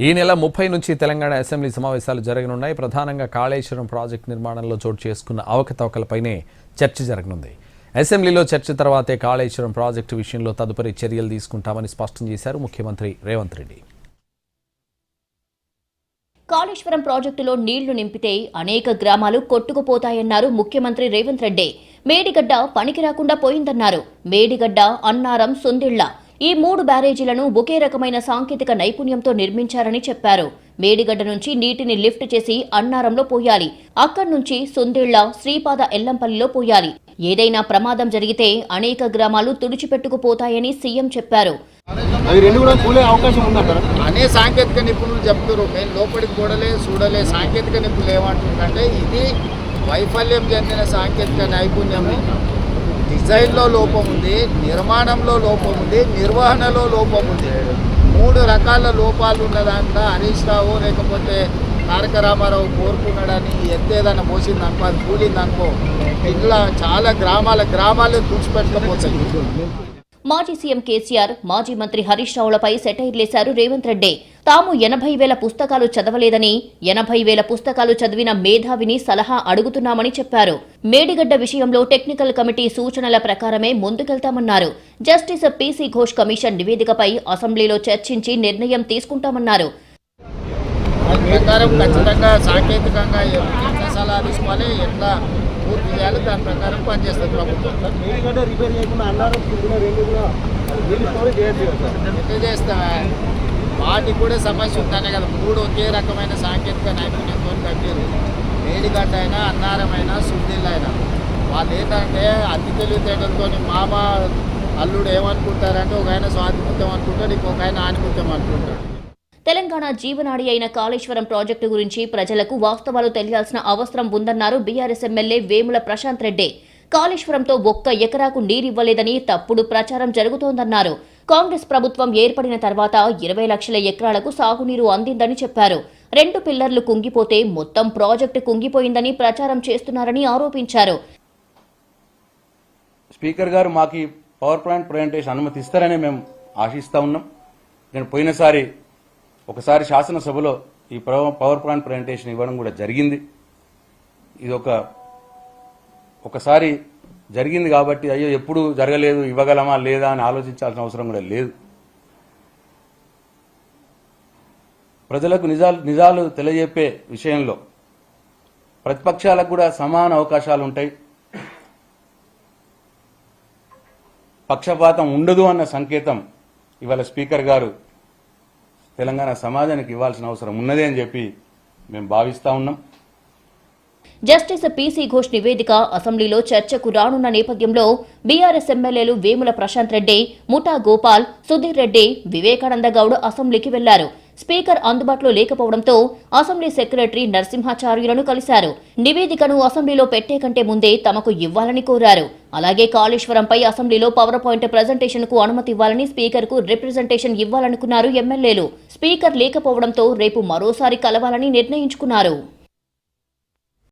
ఈ నెల 30 నుంచి తెలంగాణ అసెంబ్లీ సమావేశాలు జరగనున్నాయి. ప్రధానంగా కాళేశ్వరం ప్రాజెక్టు నిర్మాణంలో చోటు చేసుకున్న అవకతవకలపైనే చర్చ జరగనుంది. అసెంబ్లీలో చర్చ తర్వాతే కాళేశ్వరం ప్రాజెక్టు విషయంలో తదుపరి చర్యలు తీసుకుంటామని స్పష్టం చేశారు ముఖ్యమంత్రి రేవంత్ రెడ్డి. కాళేశ్వరం ప్రాజెక్టులో నీళ్లు నింపితే అనేక గ్రామాలు కొట్టుకుపోతాయన్నారు ముఖ్యమంత్రి రేవంత్ రెడ్డి. మేడిగడ్డ పనికి రాకుండా పోయిందన్నారు. మేడిగడ్డ, అన్నారం, సుందిళ్ల ఈ 3 బ్యారేజీలను ఒకే రకమైన సాంకేతిక నైపుణ్యంతో నిర్మించారని చెప్పారు. మేడిగడ్డ నుంచి నీటిని లిఫ్ట్ చేసి అన్నారంలో పోయాలి. అక్కడి నుంచి సుందిళ్ల, శ్రీపాద ఎల్లంపల్లిలో పోయాలి. ఏదైనా ప్రమాదం జరిగితే అనేక గ్రామాలు తుడిచిపెట్టుకుపోతాయని సీఎం చెప్పారు. అనే సాంకేతిక నిపుణులు చెప్తారు. మేము లోపలికి చూడలే సాంకేతిక నిపుణులు ఏమంటుందంటే ఇది వైఫల్యం చెందిన సాంకేతిక నైపుణ్యము. డిజైన్లో లోపం ఉంది, నిర్మాణంలో లోపం ఉంది, నిర్వహణలో లోపం ఉంది. 3 రకాల లోపాలు ఉన్న దాంట్లో హరీష్ రావు లేకపోతే తారక రామారావు కోరుకున్నాడని ఎత్తేదన్న పోసింది అనుకో, అది కూలింది అనుకో, ఇలా చాలా గ్రామాలు తుడిచిపెట్టకపోతాయి. మాజీ సీఎం కేసీఆర్, మాజీ మంత్రి హరీష్ రావులపై సెటైర్లేశారు రేవంత్ రెడ్డి. తాము 80,000 పుస్తకాలు చదవలేదని, 80,000 పుస్తకాలు చదివిన మేధావిని సలహా అడుగుతున్నామని చెప్పారు. మేడిగడ్డ విషయంలో టెక్నికల్ కమిటీ సూచనల ప్రకారమే ముందుకెళ్తామన్నారు. జస్టిస్ పీసీ ఘోష్ కమిషన్ నివేదికపై అసెంబ్లీలో చర్చించి నిర్ణయం తీసుకుంటామన్నారు. ఖచ్చితంగా సాంకేతికంగా సలహా తీసుకోవాలి, ఎట్లా పూర్తి చేయాలి, దాని ప్రకారం పనిచేస్తుంది ప్రభుత్వం. ఎట్లా చేస్తావా? వాటికి కూడా సమస్య ఉందనే కదా 3 ఒకే రకమైన సాంకేతిక నైపుణ్యంతో కట్టారు. మేడిగడ్డ అయినా, అన్నారం అయినా, సుందిల్ అయినా. వాళ్ళు ఏంటంటే అతి తెలివితేటలతో మామ అల్లుడు ఏమనుకుంటారంటే ఒక ఆయన స్వాతిముత్యం అనుకుంటాడు, ఇంకొక ఆయన ఆనిముత్యం అనుకుంటాడు. తెలంగాణ జీవనాడి అయిన కాళేశ్వరం ప్రాజెక్టు గురించి ప్రజలకు వాస్తవాలు తెలియాల్సిన అవసరం ఉందన్నారు బీఆర్ఎస్ ఎమ్మెల్యే వేముల ప్రశాంత్ రెడ్డి. కాళేశ్వరంతో 1 ఎకరాకు నీరివ్వలేదని తప్పుడు ప్రచారం జరుగుతోందన్నారు. కాంగ్రెస్ ప్రభుత్వం ఏర్పడిన తర్వాత 20 లక్షల ఎకరాలకు సాగునీరు అందిందని చెప్పారు. 2 పిల్లర్లు కుంగిపోతే మొత్తం ప్రాజెక్టు కుంగిపోయిందని ప్రచారం చేస్తున్నారని ఆరోపించారు. స్పీకర్ గారు మాకు పవర్ ప్లాంట్ ప్రజెంటేషన్ అనుమతి ఇస్తారని మేము ఆశిస్తా ఉన్నాం. నేను పోయినసారి ఒకసారి శాసనసభలో ఈ పవర్ ప్లాంట్ ప్రజెంటేషన్ ఇవ్వడం కూడా జరిగింది. ఇది ఒకసారి జరిగింది కాబట్టి అయ్యో ఎప్పుడు జరగలేదు, ఇవ్వగలమా లేదా అని ఆలోచించాల్సిన అవసరం కూడా లేదు. ప్రజలకు నిజాలు తెలియజెప్పే విషయంలో ప్రతిపక్షాలకు కూడా సమాన అవకాశాలు ఉంటాయి. పక్షపాతం ఉండదు అన్న సంకేతం ఇవాళ స్పీకర్ గారు తెలంగాణ సమాజానికి ఇవ్వాల్సిన అవసరం ఉన్నదే అని చెప్పి మేము భావిస్తా ఉన్నాం. జస్టిస్ పీసీ ఘోష్ నివేదిక అసెంబ్లీలో చర్చకు రానున్న నేపథ్యంలో బీఆర్ఎస్ ఎమ్మెల్యేలు వేముల ప్రశాంత్ రెడ్డి, ముఠా గోపాల్, సుధీర్ రెడ్డి, వివేకానంద గౌడ్ అసెంబ్లీకి వెళ్లారు. స్పీకర్ అందుబాటులో లేకపోవడంతో అసెంబ్లీ సెక్రటరీ నరసింహాచార్యులను కలిశారు. నివేదికను అసెంబ్లీలో పెట్టే కంటే ముందే తమకు ఇవ్వాలని కోరారు. అలాగే కాళేశ్వరంపై అసెంబ్లీలో పవర్ పాయింట్ ప్రజెంటేషన్ కు అనుమతి ఇవ్వాలని స్పీకర్ కు రిప్రజెంటేషన్ ఇవ్వాలనుకున్నారు ఎమ్మెల్యేలు. స్పీకర్ లేకపోవడంతో రేపు మరోసారి కలవాలని నిర్ణయించుకున్నారు.